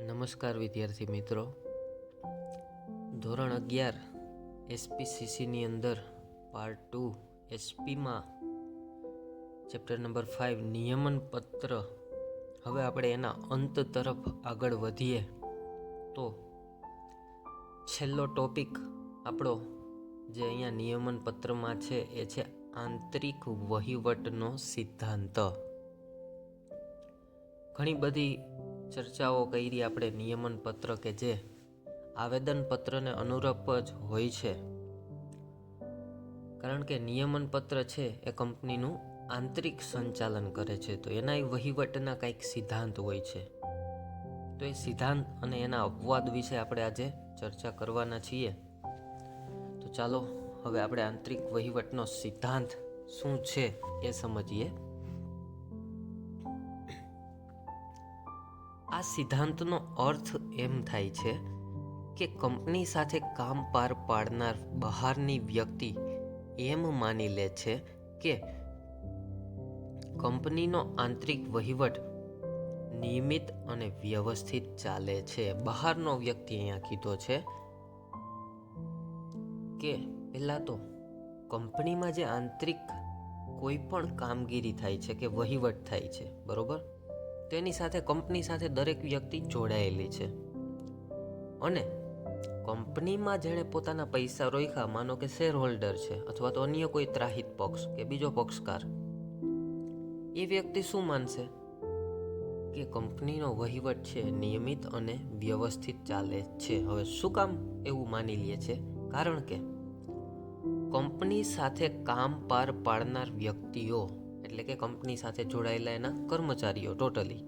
નમસ્કાર વિદ્યાર્થી મિત્રો. ધોરણ 11 એસપીસીસીની અંદર પાર્ટ 2 એસપીમાં ચેપ્ટર નંબર 5 નિયમન પત્ર. હવે આપણે એના અંત તરફ આગળ વધીએ તો છેલ્લો ટોપિક આપણો જે અહીંયા નિયમન પત્રમાં છે એ છે આંતરિક વહીવટનો સિદ્ધાંત. ઘણી બધી ચર્ચાઓ કરી આપણે નિયમન પત્ર કે જે આવેદન પત્રને અનુરૂપ જ હોય છે, કારણ કે નિયમન પત્ર છે એ કંપનીનું આંતરિક સંચાલન કરે છે, તો એના વહીવટના કંઈક સિદ્ધાંત હોય છે. તો એ સિદ્ધાંત અને એના અપવાદ વિશે આપણે આજે ચર્ચા કરવાના છીએ. તો ચાલો હવે આપણે આંતરિક વહીવટનો સિદ્ધાંત શું છે એ સમજીએ. આ સિદ્ધાંતનો અર્થ એમ થાય છે કે કંપની સાથે કામ પાર પાડનાર બહારની વ્યક્તિ એમ માની લે છે કે કંપનીનો આંતરિક વહીવટ નિયમિત અને વ્યવસ્થિત ચાલે છે. બહારનો વ્યક્તિ અહીંયા કીધો છે કે પહેલા તો કંપનીમાં જે આંતરિક કોઈ પણ કામગીરી થાય છે કે વહીવટ થાય છે, બરોબર, તેની સાથે કંપની સાથે દરેક વ્યક્તિ જોડાયેલી છે. અને કંપનીમાં જેણે પોતાના પૈસા રોક્યા, માનો કે શેર હોલ્ડર છે અથવા તો અન્ય કોઈ ત્રાહિત પક્ષ કે બીજો પક્ષકાર, એ વ્યક્તિ શું માનશે કે કંપનીનો વહીવટ છે નિયમિત અને વ્યવસ્થિત ચાલે છે. હવે શું કામ એવું માની લે છે? કારણ કે કંપની સાથે કામ પાર પાડનાર વ્યક્તિઓ એટલે કે કંપની સાથે જોડાયેલા એના કર્મચારીઓ ટોટલી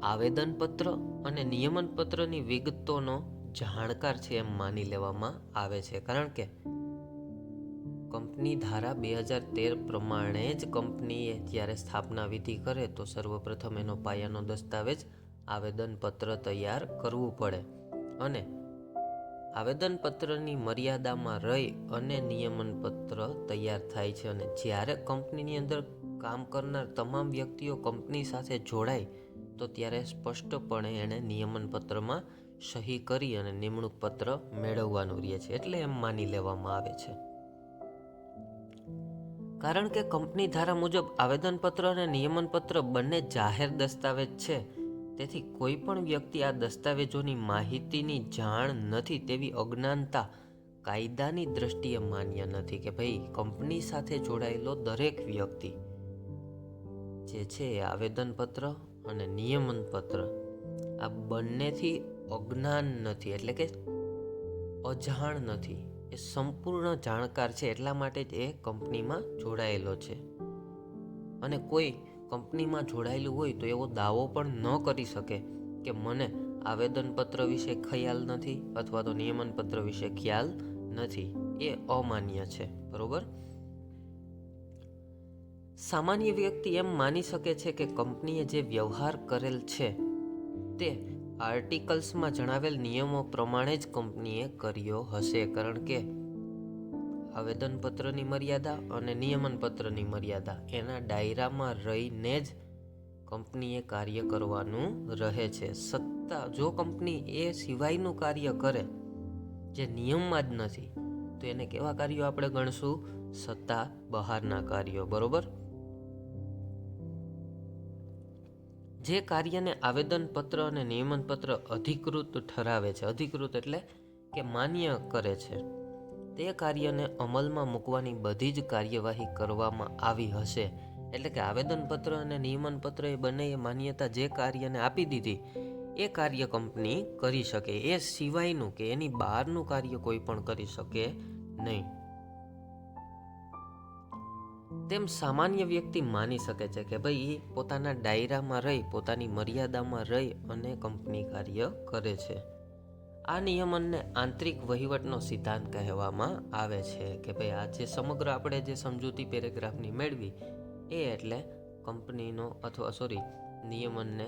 આવેદનપત્ર અને નિયમન પત્રની વિગતોનો જાણકાર છે એમ માની લેવામાં આવે છે. કારણ કે કંપની ધારા 2013 પ્રમાણે જ કંપનીએ જ્યારે સ્થાપના વિધિ કરે તો સર્વપ્રથમ એનો પાયાનો દસ્તાવેજ આવેદનપત્ર તૈયાર કરવું પડે, અને આવેદનપત્રની મર્યાદામાં રહી અને નિયમન પત્ર તૈયાર થાય છે. અને જ્યારે કંપનીની અંદર કામ કરનાર તમામ વ્યક્તિઓ કંપની સાથે જોડાય તો ત્યારે સ્પષ્ટપણે એણે નિયમન પત્રમાં સહી કરી અને નિમણૂક પત્ર મેળવવાનું રહે છે. એટલે એમ માની લેવામાં આવે છે. કારણ કે કંપની ધારા મુજબ આવેદનપત્ર અને નિયમન પત્ર બંને જાહેર દસ્તાવેજ છે, તેથી કોઈ પણ વ્યક્તિ આ દસ્તાવેજોની માહિતીની જાણ નથી તેવી અજ્ઞાનતા કાયદાની દ્રષ્ટિએ માન્ય નથી. કે ભાઈ કંપની સાથે જોડાયેલો દરેક વ્યક્તિ જે છે એ આવેદનપત્ર અને નિયમન પત્ર આ બંનેથી અજ્ઞાન નથી, એટલે કે અજાણ નથી, એ સંપૂર્ણ જાણકાર છે. એટલા માટે જ એ કંપનીમાં જોડાયેલો છે. અને કોઈ કંપનીમાં જોડાયેલું હોય તો એવો દાવો પણ ન કરી શકે કે મને આવેદનપત્ર વિશે ખ્યાલ નથી અથવા તો નિયમન પત્ર વિશે ખ્યાલ નથી. એ અમાન્ય છે, બરોબર. સામાન્ય વ્યક્તિ એમ માની શકે છે કે કંપનીએ જે વ્યવહાર કરેલ છે તે આર્ટિકલ્સમાં જણાવેલ નિયમો પ્રમાણે જ કંપનીએ કર્યો હશે, કારણ કે આવેદનપત્રની મર્યાદા અને નિયમન પત્રની મર્યાદા એના દાયરામાં રહીને જ કંપનીએ કાર્ય કરવાનું રહે છે. જો કંપની એ સિવાયનું કાર્ય કરે જે નિયમમાં જ નથી તો એને કેવા કાર્યો આપણે ગણશું? સત્તા બહારના કાર્યો, બરોબર. જે કાર્યને આવેદનપત્ર અને નિયમન પત્ર અધિકૃત ઠરાવે છે, અધિકૃત એટલે કે માન્ય કરે છે, તે કાર્યને અમલમાં મૂકવાની બધી જ કાર્યવાહી કરવામાં આવી હશે. એટલે કે આવેદનપત્ર અને નિયમન પત્ર એ બંનેએ માન્યતા જે કાર્યને આપી દીધી એ કાર્ય કંપની કરી શકે. એ સિવાયનું કે એની બહારનું કાર્ય કોઈ પણ કરી શકે નહીં. તેમ સામાન્ય વ્યક્તિ માની શકે છે કે ભાઈ એ પોતાના દાયરામાં રહી, પોતાની મર્યાદામાં રહી અને કંપની કાર્ય કરે છે. આ નિયમનને આંતરિક વહીવટનો સિદ્ધાંત કહેવામાં આવે છે. કે ભાઈ આ જે સમગ્ર આપણે જે સમજૂતી પેરેગ્રાફની મેળવી એ એટલે કંપનીનો નિયમનને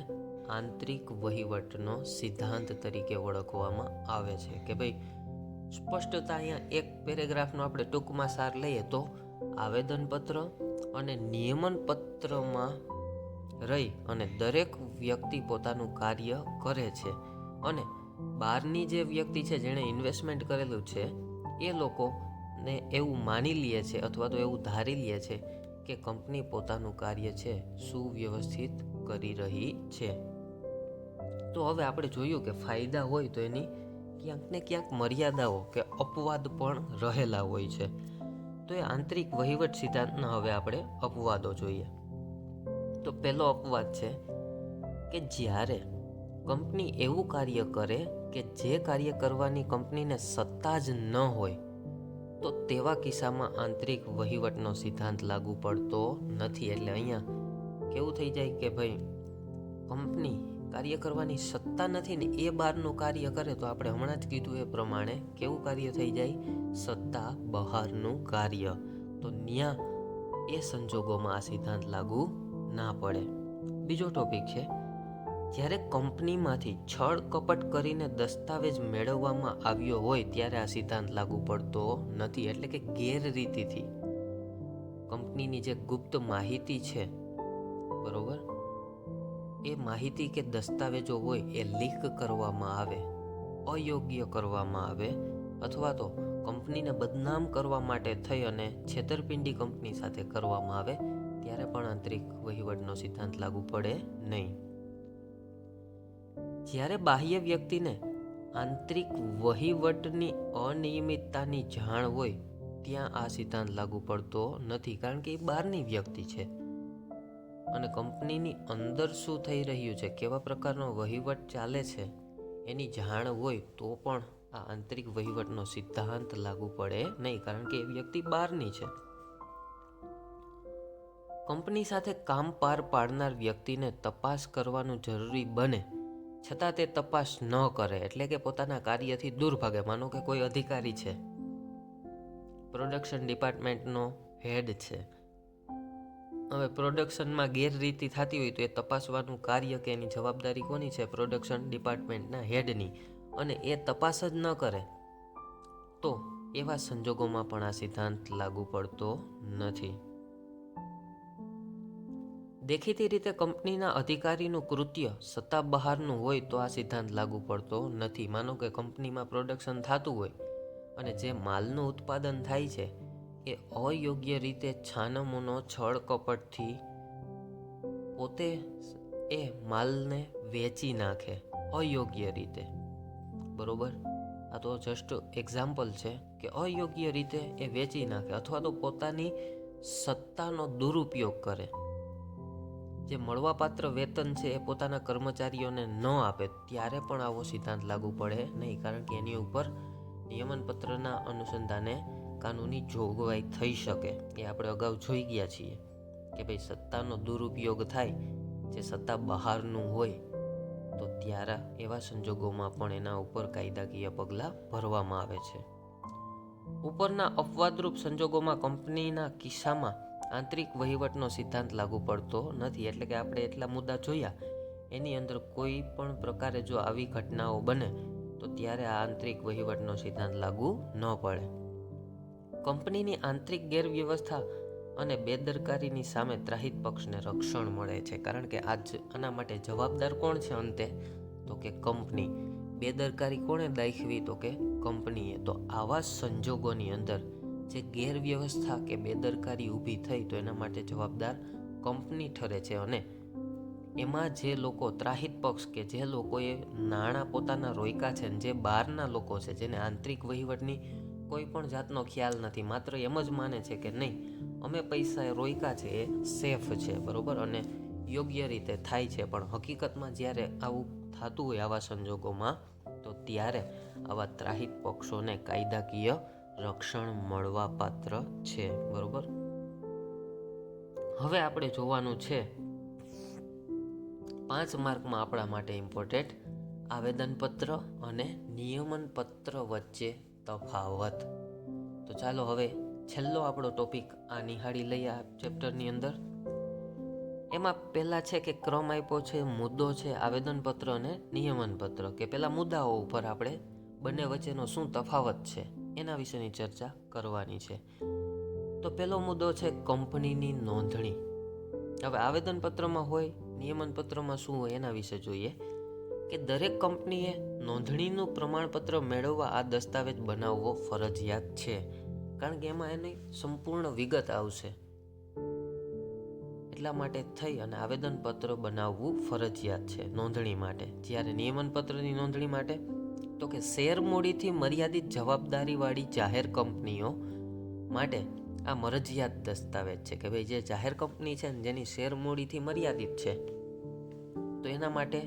આંતરિક વહીવટનો સિદ્ધાંત તરીકે ઓળખવામાં આવે છે. કે ભાઈ સ્પષ્ટતા અહીંયા એક પેરેગ્રાફનો આપણે ટૂંકમાં સાર લઈએ તો આવેદનપત્ર અને નિયમન પત્રમાં રહી અને દરેક વ્યક્તિ પોતાનું કાર્ય કરે છે અને બહારની જે વ્યક્તિ છે જેણે ઇન્વેસ્ટમેન્ટ કરેલું છે એ લોકોને એવું માની લે છે અથવા તો એવું ધારી લે છે કે કંપની પોતાનું કાર્ય છે સુવ્યવસ્થિત કરી રહી છે. તો હવે આપણે જોયું કે ફાયદા હોય તો એની ક્યાંક ને ક્યાંક મર્યાદાઓ કે અપવાદ પણ રહેલા હોય છે. તો એ આંતરિક વહીવટ સિદ્ધાંતના હવે આપણે અપવાદો જોઈએ. તો પહેલો અપવાદ છે કે જ્યારે કંપની એવું કાર્ય કરે કે જે કાર્ય કરવાની કંપનીને સત્તા જ ન હોય તો તેવા કિસ્સામાં આંતરિક વહીવટનો સિદ્ધાંત લાગુ પડતો નથી. એટલે અહીંયા કેવું થઈ જાય કે ભાઈ કંપની કાર્ય કરવાની સત્તા નથી ને એ બહારનું કાર્ય કરે તો આપણે હમણાં જ કીધું એ પ્રમાણે કેવું કાર્ય થઈ જાય? સત્તા બહારનું કાર્ય. તો ન્યા એ સંજોગોમાં આ સિદ્ધાંત લાગુ ના પડે. બીજો ટોપિક છે, જ્યારે કંપનીમાંથી છળ કપટ કરીને દસ્તાવેજ મેળવવામાં આવ્યો હોય ત્યારે આ સિદ્ધાંત લાગુ પડતો નથી. એટલે કે ગેરરીતિથી કંપનીની જે ગુપ્ત માહિતી છે, બરોબર, એ માહિતી કે દસ્તાવેજો હોય એ લીક કરવામાં આવે, અયોગ્ય કરવામાં આવે અથવા તો કંપનીને બદનામ કરવા માટે થઈ અને છેતરપિંડી કંપની સાથે કરવામાં આવે ત્યારે પણ આંતરિક વહીવટનો સિદ્ધાંત લાગુ પડે નહીં. જ્યારે બાહ્ય વ્યક્તિને આંતરિક વહીવટની અનિયમિતતાની જાણ હોય ત્યાં આ સિદ્ધાંત લાગુ પડતો નથી, કારણ કે એ બહારની વ્યક્તિ છે અને કંપનીની અંદર શું થઈ રહ્યું છે, કેવા પ્રકારનો વહીવટ ચાલે છે એની જાણ હોય તો પણ આ આંતરિક વહીવટનો સિદ્ધાંત લાગુ પડે નહીં, કારણ કે એ વ્યક્તિ બહારની છે. કંપની સાથે કામ પાર પાડનાર વ્યક્તિને તપાસ કરવાનું જરૂરી બને છતાં તે તપાસ ન કરે, એટલે કે પોતાના કાર્યથી દૂર ભાગે. માનો કે કોઈ અધિકારી છે, પ્રોડક્શન ડિપાર્ટમેન્ટનો હેડ છે, હવે પ્રોડક્શનમાં ગેરરીતિ થતી હોય તો એ તપાસવાનું કાર્ય કે એની જવાબદારી કોની છે? પ્રોડક્શન ડિપાર્ટમેન્ટના હેડની. અને એ તપાસ જ ન કરે તો એવા સંજોગોમાં પણ આ સિદ્ધાંત લાગુ પડતો નથી. દેખીતી રીતે કંપનીના અધિકારીનું કૃત્ય સત્તા બહારનું હોય તો આ સિદ્ધાંત લાગુ પડતો નથી. માનો કે કંપનીમાં પ્રોડક્શન થતું હોય અને જે માલનું ઉત્પાદન થાય છે એ અયોગ્ય રીતે છાનમૂનો છળ કપટથી પોતે એ માલને વેચી નાખે અયોગ્ય રીતે, બરોબર, આ તો જસ્ટ એક્ઝામ્પલ છે કે અયોગ્ય રીતે એ વેચી નાખે અથવા તો પોતાની સત્તાનો દુરુપયોગ કરે, જે મળવાપાત્ર વેતન છે એ પોતાના કર્મચારીઓને ન આપે ત્યારે પણ આવો સિદ્ધાંત લાગુ પડે નહીં, કારણ કે એની ઉપર નિયમન પત્રના અનુસંધાને કાનૂની જોગવાઈ થઈ શકે. એ આપણે અગાઉ જોઈ ગયા છીએ કે ભાઈ સત્તાનો દુરુપયોગ થાય જે સત્તા બહારનું હોય તો ત્યારે એવા સંજોગોમાં પણ એના ઉપર કાયદાકીય પગલાં ભરવામાં આવે છે. ઉપરના અપવાદરૂપ સંજોગોમાં કંપનીના કિસ્સામાં આંતરિક વહીવટનો સિદ્ધાંત લાગુ પડતો નથી. એટલે કે આપણે એટલા મુદ્દા જોયા, એની અંદર કોઈ પણ પ્રકારે જો આવી ઘટનાઓ બને તો ત્યારે આ આંતરિક વહીવટનો સિદ્ધાંત લાગુ ન પડે. કંપનીની આંતરિક ગેરવ્યવસ્થા અને બેદરકારીની સામે ત્રાહિત પક્ષને રક્ષણ મળે છે, કારણ કે આના માટે જવાબદાર કોણ છે અંતે? તો કે કંપની. બેદરકારી કોણે દાખવી? તો કે કંપનીએ. તો આવા સંજોગોની અંદર જે ગેરવ્યવસ્થા કે બેદરકારી ઊભી થઈ તો એના માટે જવાબદાર કંપની ઠરે છે અને એમાં જે લોકો ત્રાહિત પક્ષ કે જે લોકોએ નાણાં પોતાના રોક્યા છે, જે બહારના લોકો છે, જેને આંતરિક વહીવટની કોઈ પણ જાતનો ખ્યાલ નથી, માત્ર એમ જ માને છે કે નહીં અમે પૈસા રોક્યા છે એ સેફ છે, બરોબર, અને યોગ્ય રીતે થાય છે, પણ હકીકતમાં જ્યારે આવું થતું હોય આવા સંજોગોમાં તો ત્યારે આવા ત્રાહિત પક્ષોને કાયદાકીય રક્ષણ મળવા પાત્ર છે, બરોબર. હવે આપણે જોવાનું છે 5 માર્કમાં આપણા માટે ઇમ્પોર્ટન્ટ આવેદનપત્ર અને નિયમન પત્ર વચ્ચે તફાવત. તો ચાલો હવે છેલ્લો આપણો ટોપિક આ નિહાળી લઈએ આ ચેપ્ટરની અંદર. એમાં પહેલા છે કે ક્રમ આપ્યો છે, મુદ્દો છે, આવેદનપત્ર અને નિયમન પત્ર, કે પેલા મુદ્દાઓ ઉપર આપણે બંને વચ્ચેનો શું તફાવત છે એના વિશેની ચર્ચા કરવાની છે. તો પહેલો મુદ્દો છે કંપનીની નોંધણી. હવે આવેદનપત્રમાં હોય, નિયમનપત્રમાં શું હોય એના વિશે જોઈએ કે દરેક કંપનીએ નોંધણીનું પ્રમાણપત્ર મેળવવા આ દસ્તાવેજ બનાવવો ફરજિયાત છે, કારણ કે એમાં એની સંપૂર્ણ વિગત આવશે. એટલા માટે થઈ અને આવેદનપત્ર બનાવવું ફરજિયાત છે નોંધણી માટે. જ્યારે નિયમનપત્રની નોંધણી માટે તો કે શેર મૂડીથી મર્યાદિત જવાબદારીવાળી જાહેર કંપનીઓ માટે આ મરજિયાત દસ્તાવેજ છે કે ભાઈ જે જાહેર કંપની છે ને જેની શેર મૂડીથી મર્યાદિત છે તો એના માટે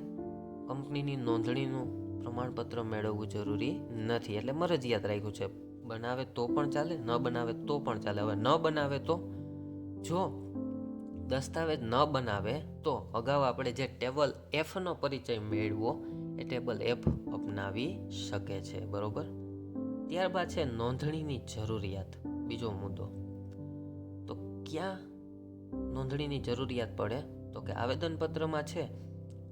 કંપનીની નોંધણીનું પ્રમાણપત્ર મેળવવું જરૂરી નથી, એટલે મરજિયાત રાખ્યું છે. બનાવે તો પણ ચાલે, ન બનાવે તો પણ ચાલે. હવે ન બનાવે તો જો દસ્તાવેજ ન બનાવે તો અગાઉ આપણે જે ટેબલ Fનો પરિચય મેળવો એ ટેબલ F અપનાવી શકે છે. બરોબર. ત્યારબાદ છે નોંધણીની જરૂરિયાત. બીજો મુદ્દો, તો ક્યાં નોંધણીની જરૂરિયાત પડે તો કે આવેદનપત્રમાં છે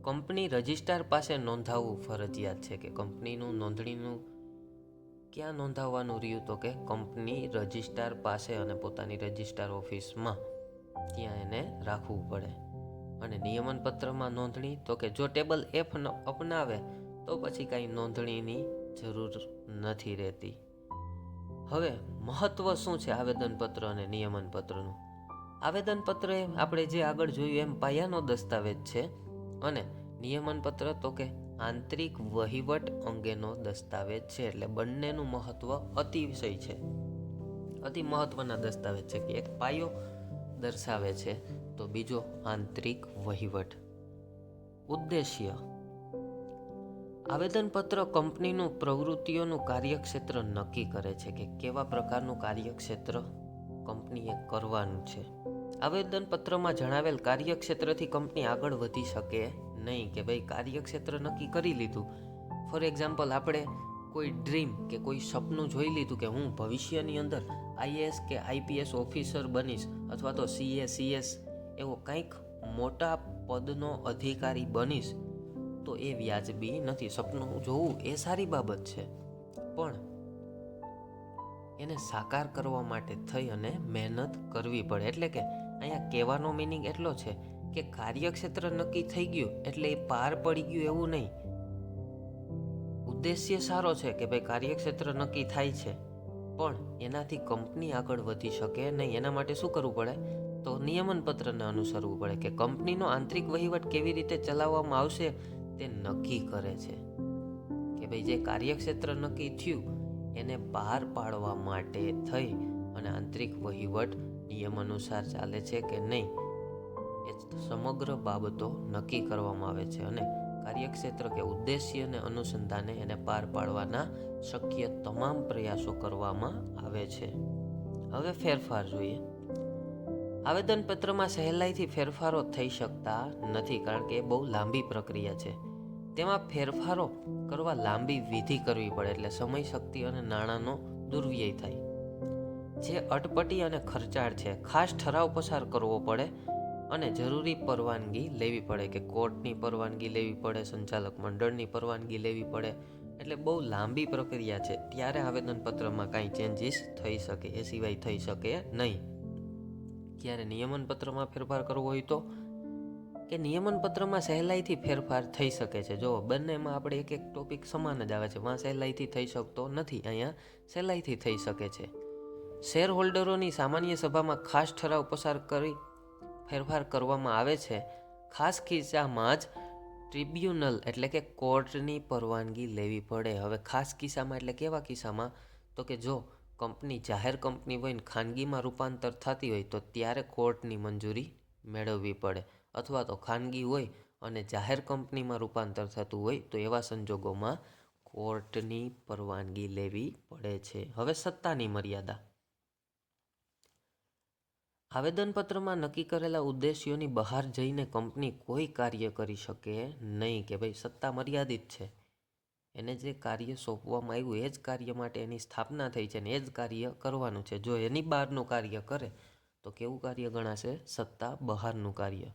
કંપની રજિસ્ટ્રાર પાસે નોંધાવવું ફરજિયાત છે. કે કંપનીનું નોંધણીનું ક્યાં નોંધાવવાનું રહ્યું તો કે કંપની રજિસ્ટ્રાર પાસે અને પોતાની રજિસ્ટ્રાર ઓફિસમાં ત્યાં એને રાખવું પડે. અને નિયમનપત્રમાં નોંધણી તો કે જો ટેબલ F અપનાવે તો પછી કાંઈ નોંધણીની જરૂર નથી રહેતી. હવે મહત્વ શું છે આવેદનપત્ર અને નિયમનપત્રનું? આવેદનપત્ર એ આપણે જે આગળ જોયું એમ પાયાનો દસ્તાવેજ છે અને નિયમનપત્ર તો કે આંતરિક વહીવટ અંગેનો દસ્તાવેજ છે. એટલે બંનેનું મહત્વ અતિશય છે, અતિ મહત્વના દસ્તાવેજ છે કે એક પાયો દર્શાવે છે તો બીજો આંતરિક વહીવટ. ઉદ્દેશ્ય: આવેદનપત્ર કંપનીનું પ્રવૃત્તિઓનું કાર્યક્ષેત્ર નક્કી કરે છે કે કેવા પ્રકારનું કાર્યક્ષેત્ર કંપનીએ કરવાનું છે. આવેદનપત્રમાં જણાવેલ કાર્યક્ષેત્રથી કંપની આગળ વધી શકે નહીં. કે ભાઈ કાર્યક્ષેત્ર નક્કી કરી લીધું, ફોર એક્ઝામ્પલ આપણે કોઈ ડ્રીમ કે કોઈ સપનું જોઈ લીધું કે હું ભવિષ્યની અંદર IAS કે IPS ઓફિસર બનીશ અથવા તો CA CS એવો કંઈક મોટા પદનો અધિકારી બનીશ, તો એ વ્યાજબી નથી. સપનું જોવું એ સારી બાબત છે, પણ એને સાકાર કરવા માટે થઈ અને મહેનત કરવી પડે. એટલે કે અહીંયા કહેવાનો મિનિંગ એટલો છે કે કાર્યક્ષેત્ર નક્કી થઈ ગયું એટલે એ પાર પડી ગયું એવું નહીં. ઉદ્દેશ્ય સારો છે કે ભાઈ કાર્યક્ષેત્ર નક્કી થાય છે, પણ એનાથી કંપની આગળ વધી શકે નહીં. એના માટે શું કરવું પડે તો નિયમનપત્રને અનુસરવું પડે કે કંપનીનો આંતરિક વહીવટ કેવી રીતે ચલાવવામાં આવશે તે નક્કી કરે છે. કે ભાઈ જે કાર્યક્ષેત્ર નક્કી થયું એને બહાર પાડવા માટે થઈ અને આંતરિક વહીવટ નિયમ અનુસાર ચાલે છે કે નહીં એ સમગ્ર બાબતો નક્કી કરવામાં આવે છે અને કાર્યક્ષેત્ર કે ઉદ્દેશ્યને અનુસંધાને એને પાર પાડવાના શક્ય તમામ પ્રયાસો કરવામાં આવે છે. હવે ફેરફાર જોઈએ. આવેદનપત્રમાં સહેલાઈથી ફેરફારો થઈ શકતા નથી, કારણ કે એ બહુ લાંબી પ્રક્રિયા છે. તેમાં ફેરફારો કરવા લાંબી વિધિ કરવી પડે, એટલે સમય, શક્તિ અને નાણાંનો દુર્વ્યય થાય. જે અટપટી અને ખર્ચાળ છે. ખાસ ઠરાવ પસાર કરવો પડે અને જરૂરી પરવાનગી લેવી પડે, કે કોર્ટની પરવાનગી લેવી પડે, સંચાલક મંડળની પરવાનગી લેવી પડે. એટલે બહુ લાંબી પ્રક્રિયા છે. ત્યારે આવેદનપત્રમાં કાંઈ ચેન્જીસ થઈ શકે, એ સિવાય થઈ શકે નહીં. જ્યારે નિયમનપત્રમાં ફેરફાર કરવો હોય તો કે નિયમનપત્રમાં સહેલાઈથી ફેરફાર થઈ શકે છે. જો બંનેમાં આપણે એક એક ટોપિક સમાન જ આવે છે, વાં સહેલાઈથી થઈ શકતો નથી, અહીંયા સહેલાઈથી થઈ શકે છે. શેર હોલ્ડરોની સામાન્ય સભામાં ખાસ ઠરાવ પસાર કરી ફેરફાર કરવામાં આવે છે. ખાસ કિસ્સામાં જ ટ્રિબ્યુનલ એટલે કે કોર્ટની પરવાનગી લેવી પડે. હવે ખાસ કિસ્સામાં એટલે કેવા કિસ્સામાં તો કે જો કંપની જાહેર કંપની હોય ને ખાનગીમાં રૂપાંતર થતી હોય તો ત્યારે કોર્ટની મંજૂરી મેળવવી પડે, અથવા તો ખાનગી હોય અને જાહેર કંપનીમાં રૂપાંતર થતું હોય તો એવા સંજોગોમાં કોર્ટની પરવાનગી લેવી પડે છે. હવે સત્તાની મર્યાદા. આવેદનપત્રમાં નક્કી કરેલા ઉદ્દેશ્યોની બહાર જઈને કંપની કોઈ કાર્ય કરી શકે નહીં. કે ભાઈ સત્તા મર્યાદિત છે, એને જે કાર્ય સોંપવામાં આવ્યું એ જ કાર્ય માટે એની સ્થાપના થઈ છે ને એ જ કાર્ય કરવાનું છે. જો એની બહારનું કાર્ય કરે તો કેવું કાર્ય ગણાશે? સત્તા બહારનું કાર્ય.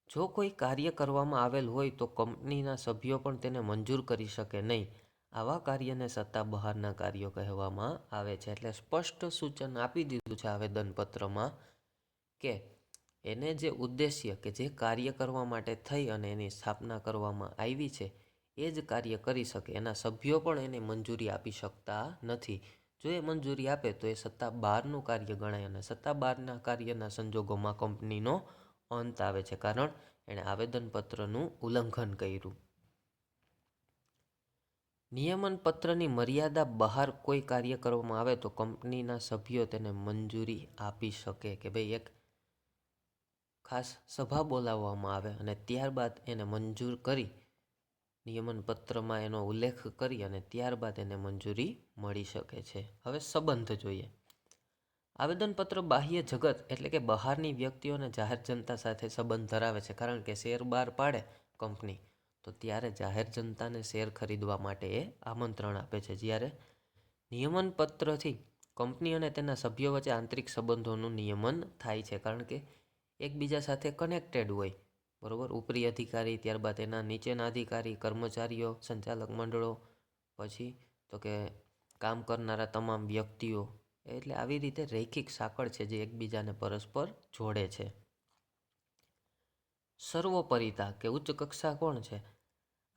જો કોઈ કાર્ય કરવામાં આવેલ હોય તો કંપનીના સભ્યો પણ તેને મંજૂર કરી શકે નહીં. આવા કાર્યને સત્તા બહારના કાર્યો કહેવામાં આવે છે. એટલે સ્પષ્ટ સૂચન આપી દીધું છે આવેદનપત્રમાં કે એને જે ઉદ્દેશ્ય કે જે કાર્ય કરવા માટે થઈ અને એની સ્થાપના કરવામાં આવી છે એ જ કાર્ય કરી શકે. એના સભ્યો પણ એને મંજૂરી આપી શકતા નથી. જો એ મંજૂરી આપે તો એ સત્તા બહારનું કાર્ય ગણાય અને સત્તા બહારના કાર્યના સંજોગોમાં કંપનીનો અંત આવે છે, કારણ એણે આવેદનપત્રનું ઉલ્લંઘન કર્યું. નિયમન પત્રની મર્યાદા બહાર કોઈ કાર્ય કરવામાં આવે તો કંપનીના સભ્યો તેને મંજૂરી આપી શકે કે ભાઈ એક ખાસ સભા બોલાવવામાં આવે અને ત્યારબાદ એને મંજૂર કરી નિયમન પત્રમાં એનો ઉલ્લેખ કરી અને ત્યારબાદ એને મંજૂરી મળી શકે છે. હવે સંબંધ જોઈએ. આવેદનપત્ર બાહ્ય જગત એટલે કે બહારની વ્યક્તિઓ અને જાહેર જનતા સાથે સંબંધ ધરાવે છે, કારણ કે શેર બહાર પાડે કંપની તો ત્યારે જાહેર જનતાને શેર ખરીદવા માટે એ આમંત્રણ આપે છે. જ્યારે નિયમન પત્રથી કંપની અને તેના સભ્યો વચ્ચે આંતરિક સંબંધોનું નિયમન થાય છે, કારણ કે એકબીજા સાથે કનેક્ટેડ હોય. બરોબર, ઉપરી અધિકારી, ત્યારબાદ એના નીચેના અધિકારી, કર્મચારીઓ, સંચાલક મંડળો, પછી તો કે કામ કરનારા તમામ વ્યક્તિઓ. એટલે આવી રીતે રૈખિક સાંકળ છે જે એકબીજાને પરસ્પર જોડે છે. સર્વોપરિતા કે ઉચ્ચ કક્ષા કોણ છે?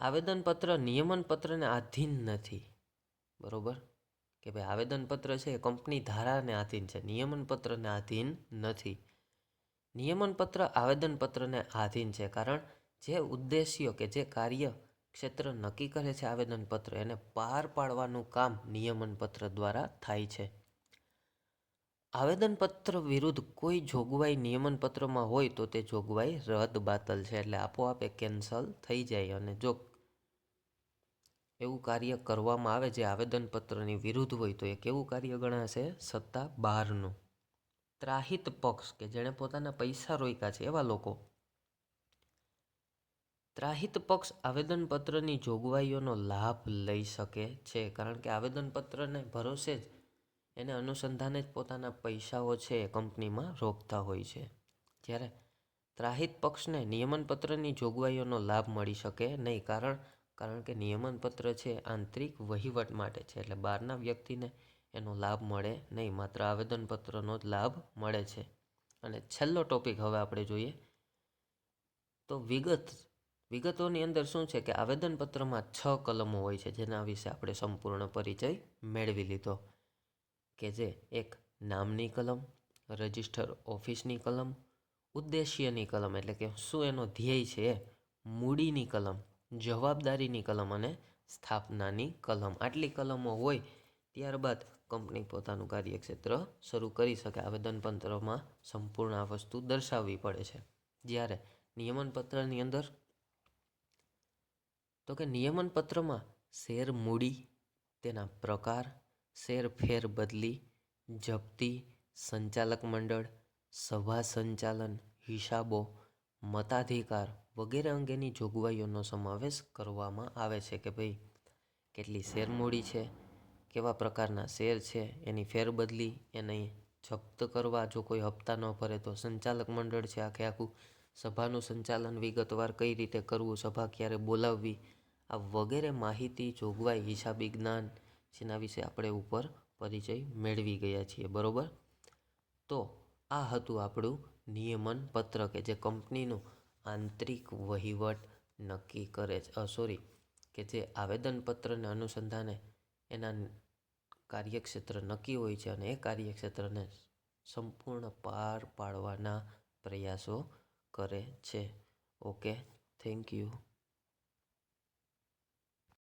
આવેદનપત્ર નિયમન પત્રને આધીન નથી. બરોબર, કે ભાઈ આવેદનપત્ર છે એ કંપની ધારાને આધીન છે, નિયમન પત્રને આધીન નથી. નિયમન પત્ર આવેદનપત્રને આધીન છે, કારણ જે ઉદ્દેશ્યો કે જે કાર્ય ક્ષેત્ર નક્કી કરે છે આવેદનપત્ર, એને પાર પાડવાનું કામ નિયમન પત્ર દ્વારા થાય છે. આવેદનપત્ર વિરુદ્ધ કોઈ જોગવાઈ નિયમન પત્રમાં હોય તો તે જોગવાઈ રદ બાતલ છે, એટલે આપોઆપ એ કેન્સલ થઈ જાય. અને જો એવું કાર્ય કરવામાં આવે જે આવેદનપત્રની વિરુદ્ધ હોય તો એ કેવું કાર્ય ગણાશે? સત્તા બહારનું. ત્રાહિત પક્ષ કે જેણે પોતાના પૈસા રોક્યા છે એવા લોકો. ત્રાહિત પક્ષ આવેદનપત્રની જોગવાઈઓનો લાભ લઈ શકે છે, કારણ કે આવેદનપત્રને ભરોસે જ એને અનુસંધાને જ પોતાના પૈસાઓ છે એ કંપનીમાં રોકતા હોય છે. જ્યારે ત્રાહિત પક્ષને નિયમન પત્રની જોગવાઈઓનો લાભ મળી શકે નહીં, કારણ કે નિયમન પત્ર છે આંતરિક વહીવટ માટે છે, એટલે બહારના વ્યક્તિને એનો લાભ મળે નહીં, માત્ર આવેદનપત્રનો જ લાભ મળે છે. અને છેલ્લો ટોપિક હવે આપણે જોઈએ તો વિગતોની અંદર શું છે કે આવેદનપત્રમાં 6 કલમો હોય છે, જેના વિશે આપણે સંપૂર્ણ પરિચય મેળવી લીધો. કે જે એક નામની કલમ, રજિસ્ટર ઓફિસની કલમ, ઉદ્દેશ્યની કલમ એટલે કે શું એનો ધ્યેય છે, મૂડીની કલમ, જવાબદારીની કલમ અને સ્થાપનાની કલમ. આટલી કલમો હોય ત્યારબાદ કંપની પોતાનું કાર્યક્ષેત્ર શરૂ કરી શકે. આવેદનપત્રમાં સંપૂર્ણ આ વસ્તુ દર્શાવવી પડે છે. જ્યારે નિયમન પત્રની અંદર તો કે નિયમન પત્રમાં શેર મૂડી, તેના પ્રકાર, શેર ફેર બદલી, જપ્તી, સંચાલક મંડળ, સભા સંચાલન, હિસાબો, મતાધિકાર વગેરે અંગેની જોગવાઈઓનો સમાવેશ કરવામાં આવે છે. કે ભાઈ કેટલી શેર મૂડી છે, કેવા પ્રકારના શેર છે, એની ફેરબદલી, એને જપ્ત કરવા, જો કોઈ હપ્તા ન ભરે તો સંચાલક મંડળ છે આખે આખું, સભાનું સંચાલન વિગતવાર કઈ રીતે કરવું, સભા ક્યારે બોલાવવી, આ વગેરે માહિતી, જોગવાઈ, હિસાબી જ્ઞાન, જેના વિશે આપણે ઉપર પરિચય મેળવી ગયા છીએ. બરોબર, તો આ હતું આપણું નિયમન પત્ર કે જે કંપનીનું આંતરિક વહીવટ નક્કી કરે છે. કે જે આવેદનપત્રને અનુસંધાને એના કાર્યક્ષેત્ર નક્કી હોય છે અને એ કાર્યક્ષેત્રને સંપૂર્ણ પાર પાડવાના પ્રયાસો કરે છે. Okay, thank you.